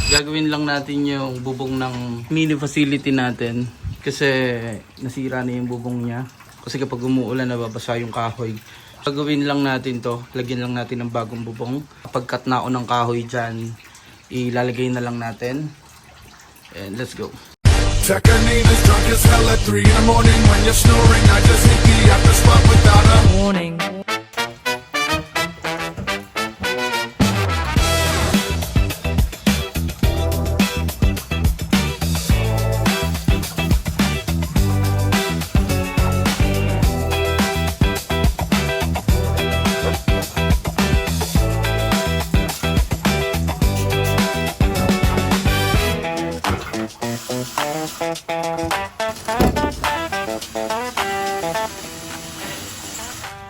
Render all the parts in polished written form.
Gagawin lang natin yung bubong ng mini facility natin. Kasi nasira na yung bubong niya. Kasi kapag umuulan nababasa yung kahoy. Gagawin lang natin to. Lagyan lang natin ng bagong bubong. Kapag cut na ako ng kahoy dyan, ilalagay na lang natin. And let's go. Check her name is drunk as hell at 3 in the morning. When you're snoring, I just hit the after spot without a warning.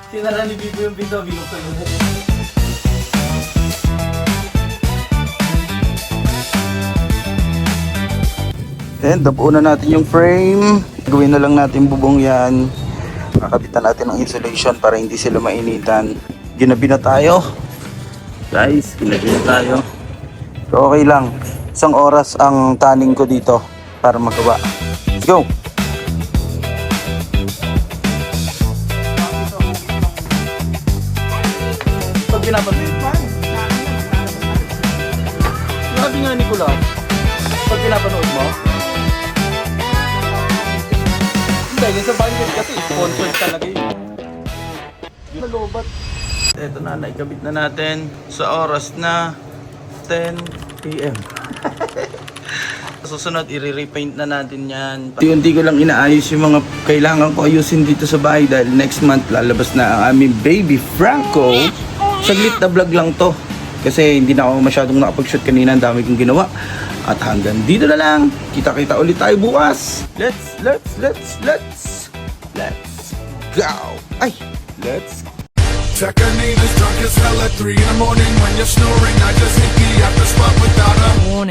Sinara ni Bibo yung pinto, binuksan mo. Then, tapunan natin yung frame. Gawin na lang natin bubong yan. Kakabitan natin ng insulation para hindi sila mainitan. Ginabi na tayo. Guys, ginabi na tayo. So, okay lang. 1 oras ang taning ko dito para magawa. Let's go! Pag pinapansin, sabi nga ni Kula, pag pinapanood mo, hindi, yung sa budget kasi, sponsored talaga yun. Yung nalobat. Ito na, naikabit na natin sa oras na 10 PM. Susunod, i-repaint na natin yan. Unti ko lang inaayos yung mga kailangan ko ayusin dito sa bahay dahil next month lalabas na ang aming baby Franco. Saglit na vlog lang to kasi hindi na ako masyadong nakapag-shoot kanina, ang dami kong ginawa. At hanggang dito na lang. Kita-kita ulit tayo bukas. Let's go. Ay, let's go. Check her name is drunk as hell at 3 in the morning. When you're snoring, I just hit the after spot without a warning.